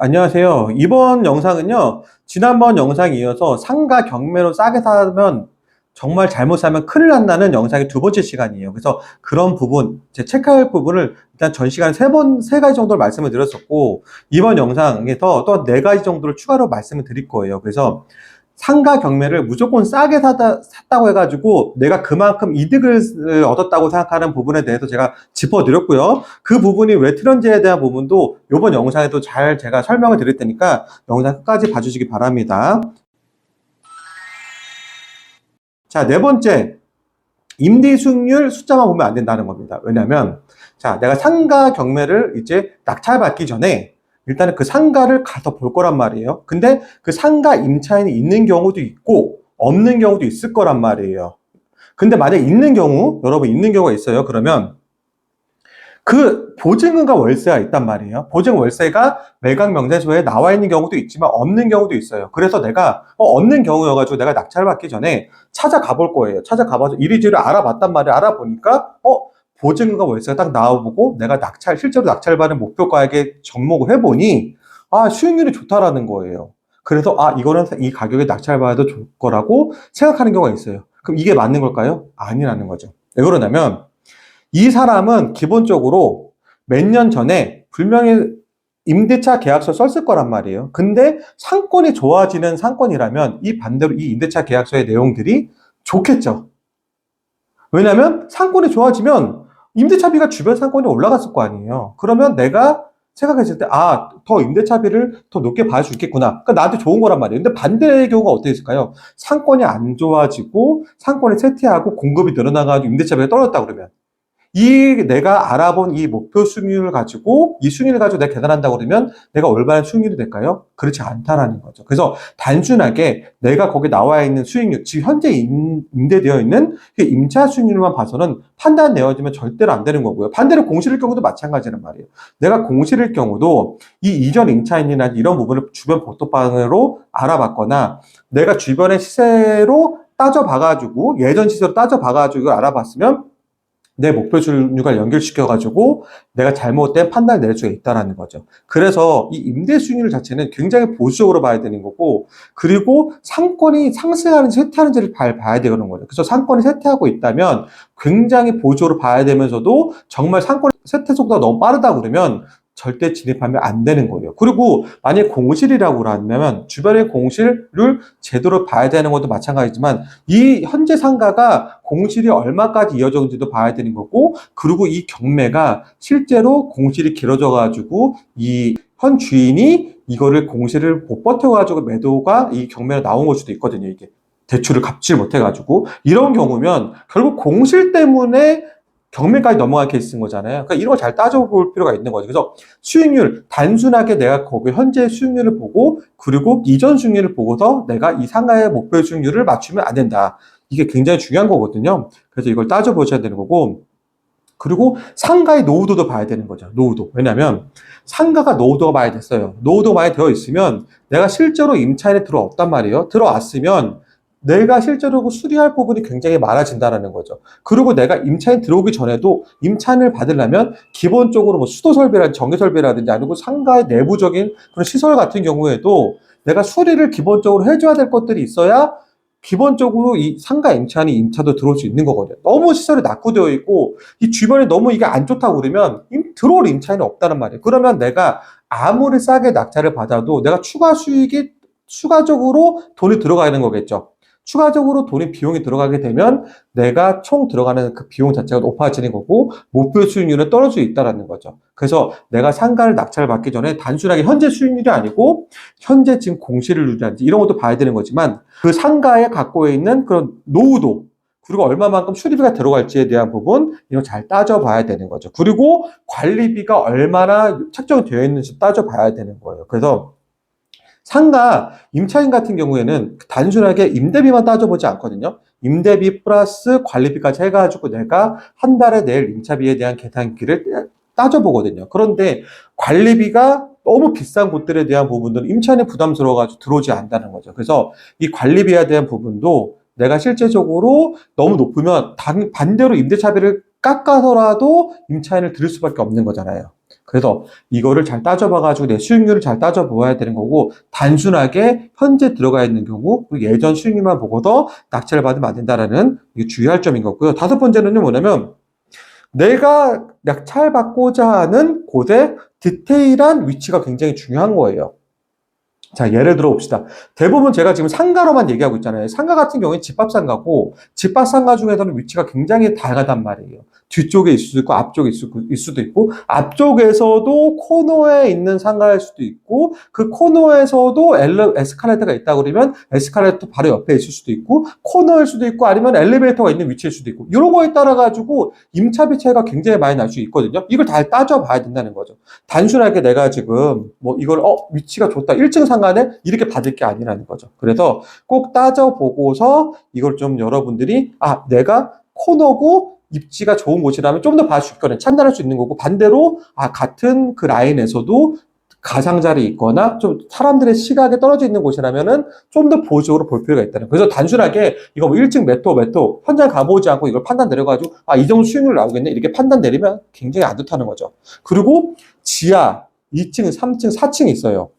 안녕하세요. 이번 영상은요, 지난번 영상에 이어서 상가 경매로 싸게 사면 정말 잘못 사면 큰일 난다는 영상의 두 번째 시간이에요. 그래서 그런 부분, 제 체크할 부분을 일단 전 시간에 세 가지 정도를 말씀을 드렸었고, 이번 영상에서 또 네 가지 정도를 추가로 말씀을 드릴 거예요. 그래서 상가 경매를 무조건 싸게 샀다고 해가지고 내가 그만큼 이득을 얻었다고 생각하는 부분에 대해서 제가 짚어드렸고요. 그 부분이 왜 틀렸는지에 대한 부분도 이번 영상에도 잘 제가 설명을 드릴 테니까 영상 끝까지 봐주시기 바랍니다. 자, 네 번째, 임대 수익률 숫자만 보면 안 된다는 겁니다. 왜냐면, 자, 내가 상가 경매를 이제 낙찰받기 전에 일단은 그 상가를 가서 볼 거란 말이에요. 근데 그 상가 임차인이 있는 경우도 있고 없는 경우도 있을 거란 말이에요. 근데 만약에 있는 경우, 여러분 있는 경우가 있어요. 그러면 그 보증금과 월세가 있단 말이에요. 보증 월세가 매각 명세서에 나와 있는 경우도 있지만 없는 경우도 있어요. 그래서 내가 없는 경우여가지고 내가 낙찰받기 전에 찾아가 볼 거예요. 찾아가봐서 이리저리 알아봤단 말이에요. 알아보니까 보증금과 월세가 딱 나와보고 내가 실제로 낙찰받은 목표가액에 접목을 해보니 수익률이 좋다라는 거예요. 그래서 이거는 이 가격에 낙찰받아도 좋을 거라고 생각하는 경우가 있어요. 그럼 이게 맞는 걸까요? 아니라는 거죠. 왜 그러냐면 이 사람은 기본적으로 몇 년 전에 분명히 임대차 계약서 썼을 거란 말이에요. 근데 상권이 좋아지는 상권이라면 이 반대로 이 임대차 계약서의 내용들이 좋겠죠. 왜냐면 상권이 좋아지면 임대차비가 주변 상권이 올라갔을 거 아니에요. 그러면 내가 생각했을 때, 더 임대차비를 더 높게 받을 수 있겠구나. 그러니까 나한테 좋은 거란 말이에요. 근데 반대의 경우가 어떻게 있을까요? 상권이 안 좋아지고 상권이 쇠퇴하고 공급이 늘어나가지고 임대차비가 떨어졌다 그러면 내가 알아본 이 목표 수익률을 가지고 이 수익률을 가지고 내가 계산한다고 그러면 내가 올바른 수익률이 될까요? 그렇지 않다라는 거죠. 그래서 단순하게 내가 거기 나와 있는 수익률, 지금 현재 임대되어 있는 그 임차 수익률만 봐서는 판단 내어지면 절대로 안 되는 거고요. 반대로 공실일 경우도 마찬가지란 말이에요. 내가 공실일 경우도 이 이전 임차인이나 이런 부분을 주변 보톡방으로 알아봤거나 내가 주변의 시세로 따져봐가지고 예전 시세로 따져봐가지고 이걸 알아봤으면 내 목표 수익률과 연결시켜가지고 내가 잘못된 판단을 내릴 수가 있다는 거죠. 그래서 이 임대 수익률 자체는 굉장히 보수적으로 봐야 되는 거고, 그리고 상권이 상승하는지 쇠퇴하는지를 봐야 되는 거죠. 그래서 상권이 쇠퇴하고 있다면 굉장히 보수적으로 봐야 되면서도 정말 상권의 쇠퇴 속도가 너무 빠르다 그러면 절대 진입하면 안 되는 거예요. 그리고 만약에 공실이라고 하면 주변의 공실을 제대로 봐야 되는 것도 마찬가지지만 이 현재 상가가 공실이 얼마까지 이어졌는지도 봐야 되는 거고, 그리고 이 경매가 실제로 공실이 길어져 가지고 이 현 주인이 이거를 공실을 못 버텨 가지고 매도가 이 경매로 나온 걸 수도 있거든요. 이게 대출을 갚지 못해 가지고 이런 경우면 결국 공실 때문에 경매까지 넘어갈 케이스인 거잖아요. 그러니까 이런 걸 잘 따져볼 필요가 있는 거죠. 그래서 수익률, 단순하게 내가 거기 현재 수익률을 보고, 그리고 이전 수익률을 보고서 내가 이 상가의 목표 수익률을 맞추면 안 된다. 이게 굉장히 중요한 거거든요. 그래서 이걸 따져보셔야 되는 거고, 그리고 상가의 노후도도 봐야 되는 거죠. 노후도. 왜냐면 상가가 노후도가 많이 됐어요. 노후도 많이 되어 있으면 내가 실제로 임차인에 들어왔단 말이에요. 들어왔으면 내가 실제로 수리할 부분이 굉장히 많아진다는 거죠. 그리고 내가 임차인 들어오기 전에도 임차인을 받으려면 기본적으로 뭐 수도 설비라든지 전기 설비라든지 아니고 상가의 내부적인 그런 시설 같은 경우에도 내가 수리를 기본적으로 해줘야 될 것들이 있어야 기본적으로 이 상가 임차인이 임차도 들어올 수 있는 거거든요. 너무 시설이 낙후되어 있고 이 주변에 너무 이게 안 좋다고 그러면 들어올 임차인이 없다는 말이에요. 그러면 내가 아무리 싸게 낙찰을 받아도 내가 추가적으로 돈이 들어가는 거겠죠. 추가적으로 비용이 들어가게 되면 내가 총 들어가는 그 비용 자체가 높아지는 거고 목표 수익률은 떨어질 수 있다는 거죠. 그래서 내가 상가를 낙찰을 받기 전에 단순하게 현재 수익률이 아니고 현재 지금 공실률이라든지 이런 것도 봐야 되는 거지만 그 상가에 갖고 있는 그런 노후도, 그리고 얼마만큼 수리비가 들어갈지에 대한 부분 이거 잘 따져봐야 되는 거죠. 그리고 관리비가 얼마나 책정이 되어 있는지 따져봐야 되는 거예요. 그래서 상가 임차인 같은 경우에는 단순하게 임대비만 따져보지 않거든요. 임대비 플러스 관리비까지 해가지고 내가 한 달에 낼 임차비에 대한 계산기를 따져보거든요. 그런데 관리비가 너무 비싼 곳들에 대한 부분들은 임차인이 부담스러워가지고 들어오지 않는다는 거죠. 그래서 이 관리비에 대한 부분도 내가 실제적으로 너무 높으면 반대로 임대차비를 깎아서라도 임차인을 들을 수밖에 없는 거잖아요. 그래서 이거를 잘 따져봐가지고 내 수익률을 잘 따져보아야 되는 거고, 단순하게 현재 들어가 있는 경우, 그리고 예전 수익률만 보고도 낙찰을 받으면 안 된다라는 이게 주의할 점인 거고요. 다섯 번째는요, 뭐냐면, 내가 낙찰받고자 하는 곳의 디테일한 위치가 굉장히 중요한 거예요. 자, 예를 들어 봅시다. 대부분 제가 지금 상가로만 얘기하고 있잖아요. 상가 같은 경우에 집합상가고, 집합상가 중에서는 위치가 굉장히 다양하단 말이에요. 뒤쪽에 있을 수도 있고, 앞쪽에 있을 수도 있고, 앞쪽에서도 코너에 있는 상가일 수도 있고, 그 코너에서도 에스컬레이터가 있다 그러면 에스컬레이터 바로 옆에 있을 수도 있고, 코너일 수도 있고, 아니면 엘리베이터가 있는 위치일 수도 있고, 이런 거에 따라 가지고 임차비 차이가 굉장히 많이 날 수 있거든요. 이걸 다 따져봐야 된다는 거죠. 단순하게 내가 지금 뭐 이걸 위치가 좋다 1층 상가는 이렇게 받을 게 아니라는 거죠. 그래서 꼭 따져보고서 이걸 좀 여러분들이 내가 코너고 입지가 좋은 곳이라면 좀 더 봐줄 수 있거나 판단할 수 있는 거고, 반대로 같은 그 라인에서도 가장자리 있거나 좀 사람들의 시각에 떨어져 있는 곳이라면은 좀 더 보수적으로 볼 필요가 있다는 거예요. 그래서 단순하게 이거 뭐 1층 몇 호 현장 가보지 않고 이걸 판단 내려가지고 이 정도 수익률 나오겠네 이렇게 판단 내리면 굉장히 안 좋다는 거죠. 그리고 지하 2층, 3층, 4층이 있어요.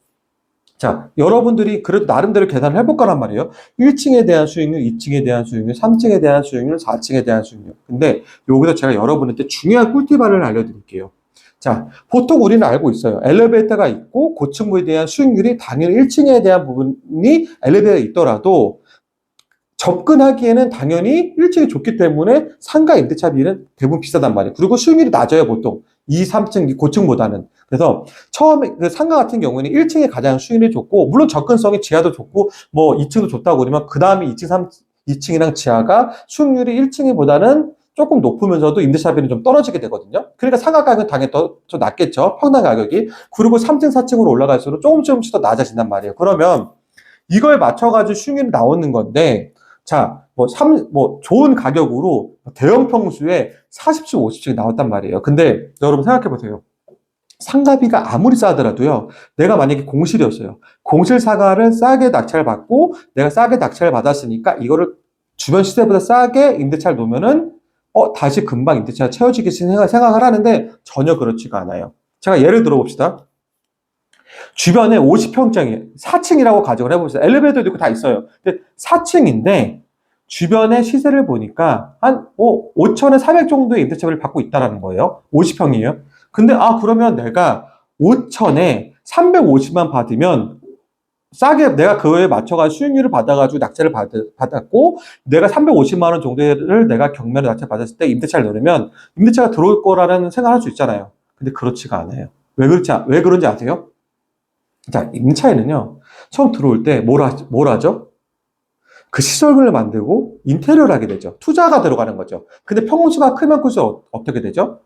자, 여러분들이 그래도 나름대로 계산을 해볼 거란 말이에요. 1층에 대한 수익률, 2층에 대한 수익률, 3층에 대한 수익률, 4층에 대한 수익률. 근데 여기서 제가 여러분한테 중요한 꿀팁을 알려드릴게요. 자, 보통 우리는 알고 있어요. 엘리베이터가 있고 고층부에 대한 수익률이 당연히 1층에 대한 부분이 엘리베이터가 있더라도 접근하기에는 당연히 1층이 좋기 때문에 상가 임대차비는 대부분 비싸단 말이에요. 그리고 수익률이 낮아요, 보통. 2, 3층, 고층보다는. 그래서 처음에 그 상가 같은 경우에는 1층이 가장 수익률이 좋고, 물론 접근성이 지하도 좋고, 뭐 2층도 좋다고 그러면 그 다음에 2층이랑 지하가 수익률이 1층보다는 조금 높으면서도 임대차비는 좀 떨어지게 되거든요. 그러니까 상가 가격은 당연히 더 낮겠죠. 평당 가격이. 그리고 3층, 4층으로 올라갈수록 조금씩 더 낮아진단 말이에요. 그러면 이거에 맞춰가지고 수익률이 나오는 건데, 자, 좋은 가격으로 대형 평수에 40층, 50층이 나왔단 말이에요. 근데 여러분 생각해 보세요. 상가비가 아무리 싸더라도요, 내가 만약에 공실이었어요. 공실 사가를 싸게 낙찰 받고, 내가 싸게 낙찰을 받았으니까 이거를 주변 시세보다 싸게 임대차를 놓으면은, 다시 금방 임대차가 채워지겠지 생각을 하는데, 전혀 그렇지가 않아요. 제가 예를 들어 봅시다. 주변에 50평짜리 4층이라고 가정을 해봅시다. 엘리베이터도 있고 다 있어요. 근데 4층인데, 주변의 시세를 보니까 한 5천에 400 정도의 임대차비를 받고 있다는 거예요. 50평이에요. 근데 그러면 내가 5천에 350만 받으면 싸게 내가 그거에 맞춰가지고 수익률을 받아가지고 낙찰을 받았고, 내가 350만 원 정도를 내가 경매로 낙찰 받았을 때 임대차를 넣으면 임대차가 들어올 거라는 생각을 할 수 있잖아요. 근데 그렇지가 않아요. 왜 그런지 아세요? 자, 임차인은요, 처음 들어올 때 뭘 하죠? 그 시설물을 만들고 인테리어를 하게 되죠. 투자가 들어가는 거죠. 근데 평수가 크면 클수록 어떻게 되죠?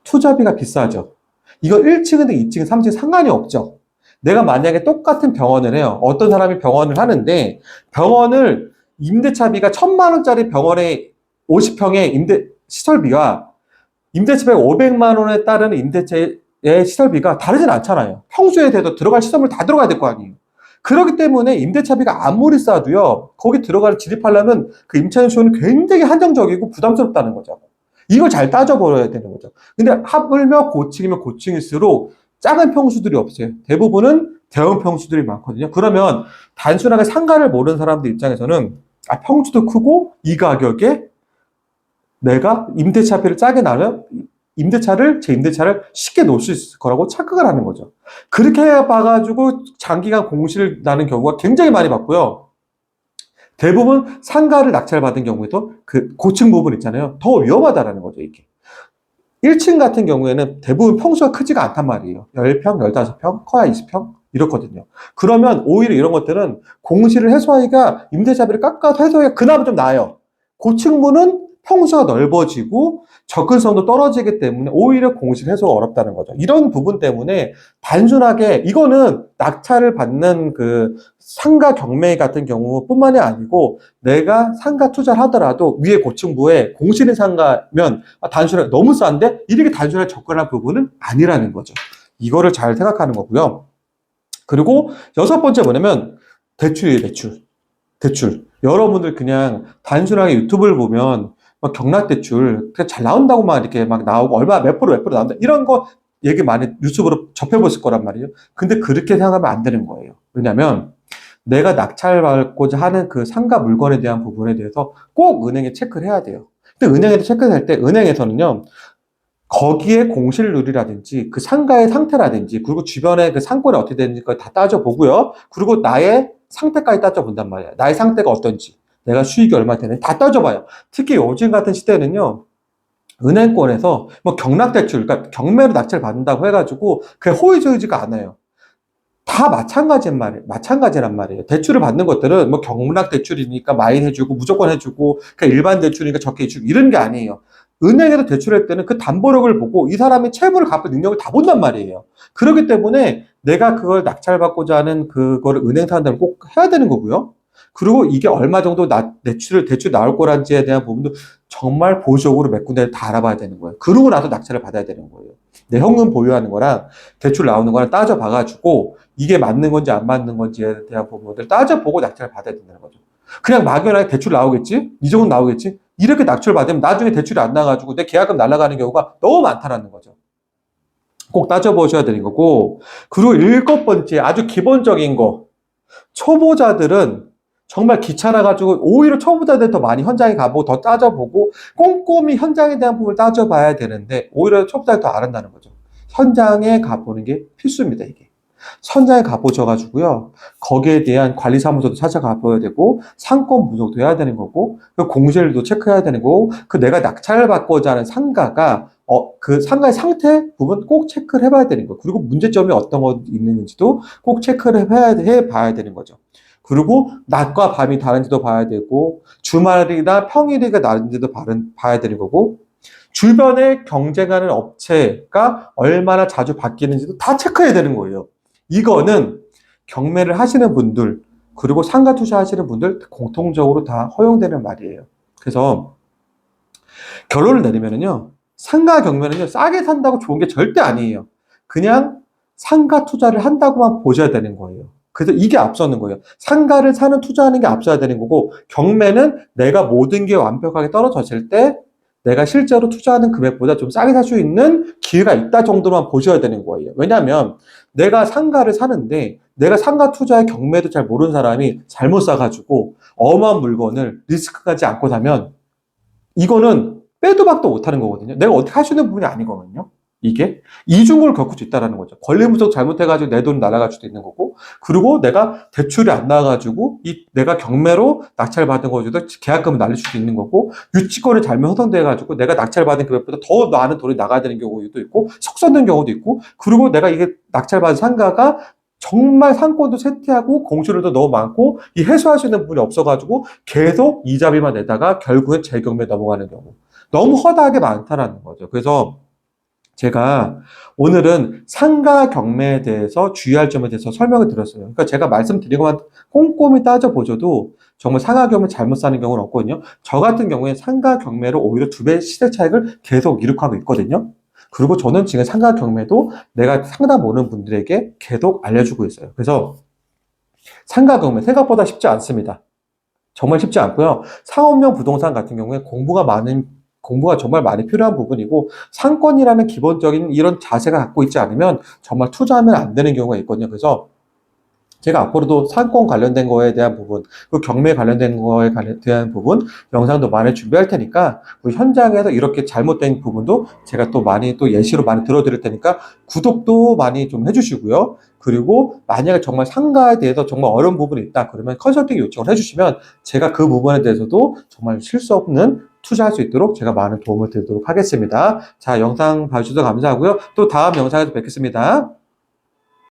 투자비가 비싸죠. 이거 1층인데 2층, 3층 상관이 없죠. 내가 만약에 똑같은 병원을 해요. 어떤 사람이 병원을 하는데 병원을 임대차비가 1,000만 원짜리 병원에 50평의 시설비와 임대차비가 500만 원에 따른 임대차의 시설비가 다르진 않잖아요. 평소에 대도 들어갈 시설물 다 들어가야 될 거 아니에요. 그렇기 때문에 임대차비가 아무리 싸도요, 거기 진입하려면 그 임차인 수요는 굉장히 한정적이고 부담스럽다는 거죠. 이걸 잘 따져버려야 되는 거죠. 근데 하물며 고층이면 고층일수록 작은 평수들이 없어요. 대부분은 대형 평수들이 많거든요. 그러면 단순하게 상가를 모르는 사람들 입장에서는 평수도 크고 이 가격에 내가 임대차비를 싸게 나면 제 임대차를 쉽게 놓을 수 있을 거라고 착각을 하는 거죠. 그렇게 봐가지고 장기간 공실을 나는 경우가 굉장히 많이 봤고요. 대부분 상가를 낙찰받은 경우에도 그 고층 부분 있잖아요. 더 위험하다라는 거죠, 이게. 1층 같은 경우에는 대부분 평수가 크지가 않단 말이에요. 10평, 15평, 커야 20평? 이렇거든요. 그러면 오히려 이런 것들은 공실을 해소하기가, 임대차비를 깎아서 해소하기가 그나마 좀 나아요. 고층부는 평수가 넓어지고 접근성도 떨어지기 때문에 오히려 공실 해소가 어렵다는 거죠. 이런 부분 때문에 단순하게 이거는 낙찰을 받는 그 상가 경매 같은 경우뿐만이 아니고, 내가 상가 투자를 하더라도 위에 고층부에 공실인 상가면 단순하게 너무 싼데 이렇게 단순하게 접근할 부분은 아니라는 거죠. 이거를 잘 생각하는 거고요. 그리고 여섯 번째 뭐냐면 대출이에요, 대출. 여러분들 그냥 단순하게 유튜브를 보면 경락대출 잘 나온다고만 이렇게 막 나오고 얼마 몇 프로 나온다 이런 거 얘기 많이 유튜브로 접해보실 거란 말이에요. 근데 그렇게 생각하면 안 되는 거예요. 왜냐면 내가 낙찰받고자 하는 그 상가 물건에 대한 부분에 대해서 꼭 은행에 체크를 해야 돼요. 근데 은행에서 체크할 때 은행에서는요, 거기에 공실률이라든지 그 상가의 상태라든지 그리고 주변에 그 상권이 어떻게 되는지 그걸 다 따져보고요. 그리고 나의 상태까지 따져본단 말이에요. 나의 상태가 어떤지, 내가 수익이 얼마 되는지 다 따져봐요. 특히 요즘 같은 시대는요, 은행권에서 뭐 경락대출, 그러니까 경매로 낙찰 받는다고 해가지고 그게 호의적이지가 않아요. 다 마찬가지란 말이에요. 대출을 받는 것들은 뭐 경락 대출이니까 많이 해주고 무조건 해주고 그냥 일반 대출이니까 적게 해주고 이런 게 아니에요. 은행에서 대출할 때는 그 담보력을 보고 이 사람이 채무를 갚을 능력을 다 본단 말이에요. 그렇기 때문에 내가 그걸 낙찰받고자 하는 그거를 은행 사람들은 꼭 해야 되는 거고요. 그리고 이게 얼마 정도 대출 나올 거란지에 대한 부분도 정말 보수적으로 몇 군데를 다 알아봐야 되는 거예요. 그러고 나서 낙찰을 받아야 되는 거예요. 내 현금 보유하는 거랑 대출 나오는 거랑 따져봐가지고 이게 맞는 건지 안 맞는 건지에 대한 부분을 따져보고 낙찰을 받아야 된다는 거죠. 그냥 막연하게 대출 나오겠지? 이 정도 나오겠지? 이렇게 낙찰 받으면 나중에 대출이 안 나가지고 내 계약금 날아가는 경우가 너무 많다라는 거죠. 꼭 따져보셔야 되는 거고, 그리고 일곱 번째 아주 기본적인 거, 초보자들은 정말 귀찮아가지고 오히려 초보자들 더 많이 현장에 가보고 더 따져보고 꼼꼼히 현장에 대한 부분을 따져봐야 되는데 오히려 초보자들 더 안 한다는 거죠. 현장에 가보는 게 필수입니다, 이게. 현장에 가보셔가지고요. 거기에 대한 관리사무소도 찾아가 봐야 되고, 상권 분석도 해야 되는 거고, 그 공실도 체크해야 되는 거고, 그 내가 낙찰을 받고자 하는 상가가, 그 상가의 상태 부분 꼭 체크를 해봐야 되는 거. 그리고 문제점이 어떤 거 있는지도 꼭 체크를 해봐야 되는 거죠. 그리고 낮과 밤이 다른지도 봐야 되고, 주말이나 평일이가 다른지도 봐야 되는 거고, 주변에 경쟁하는 업체가 얼마나 자주 바뀌는지도 다 체크해야 되는 거예요. 이거는 경매를 하시는 분들, 그리고 상가 투자하시는 분들 공통적으로 다 허용되는 말이에요. 그래서 결론을 내리면은요, 상가 경매는요, 싸게 산다고 좋은 게 절대 아니에요. 그냥 상가 투자를 한다고만 보셔야 되는 거예요. 그래서 이게 앞서는 거예요. 상가를 사는 투자하는 게 앞서야 되는 거고, 경매는 내가 모든 게 완벽하게 떨어졌을 때 내가 실제로 투자하는 금액보다 좀 싸게 살 수 있는 기회가 있다 정도만 보셔야 되는 거예요. 왜냐하면 내가 상가를 사는데 내가 상가 투자의 경매도 잘 모르는 사람이 잘못 사가지고 어마어마한 물건을 리스크까지 안고 사면 이거는 빼도 박도 못하는 거거든요. 내가 어떻게 할 수 있는 부분이 아니거든요. 이게 이중을 겪을 수 있다는 거죠. 권리분석 잘못해가지고 내 돈 날아갈 수도 있는 거고, 그리고 내가 대출이 안 나와가지고 내가 경매로 낙찰 받은 거에도 계약금을 날릴 수도 있는 거고, 유치권을 잘못 허송돼가지고 내가 낙찰 받은 금액보다 더 많은 돈이 나가야 되는 경우도 있고, 속선된 경우도 있고, 그리고 내가 이게 낙찰 받은 상가가 정말 상권도 세티하고 공실률도 너무 많고 이 해소할 수 있는 부분이 없어가지고 계속 이자비만 내다가 결국엔 재경매에 넘어가는 경우 너무 허다하게 많다라는 거죠. 그래서 제가 오늘은 상가 경매에 대해서 주의할 점에 대해서 설명을 드렸어요. 그러니까 제가 말씀드리고만 꼼꼼히 따져보셔도 정말 상가 경매 잘못 사는 경우는 없거든요. 저 같은 경우에 상가 경매로 오히려 2배 시세 차익을 계속 이룩하고 있거든요. 그리고 저는 지금 상가 경매도 내가 상담 오는 분들에게 계속 알려주고 있어요. 그래서 상가 경매 생각보다 쉽지 않습니다. 정말 쉽지 않고요. 상업용 부동산 같은 경우에 공부가 정말 많이 필요한 부분이고, 상권이라는 기본적인 이런 자세가 갖고 있지 않으면 정말 투자하면 안 되는 경우가 있거든요. 그래서 제가 앞으로도 상권 관련된 거에 대한 부분, 그 경매 관련된 거에 대한 부분, 영상도 많이 준비할 테니까, 현장에서 이렇게 잘못된 부분도 제가 또 많이 또 예시로 많이 들어드릴 테니까, 구독도 많이 좀 해주시고요. 그리고 만약에 정말 상가에 대해서 정말 어려운 부분이 있다, 그러면 컨설팅 요청을 해주시면, 제가 그 부분에 대해서도 정말 실수 없는 투자할 수 있도록 제가 많은 도움을 드리도록 하겠습니다. 자, 영상 봐주셔서 감사하고요. 또 다음 영상에서 뵙겠습니다.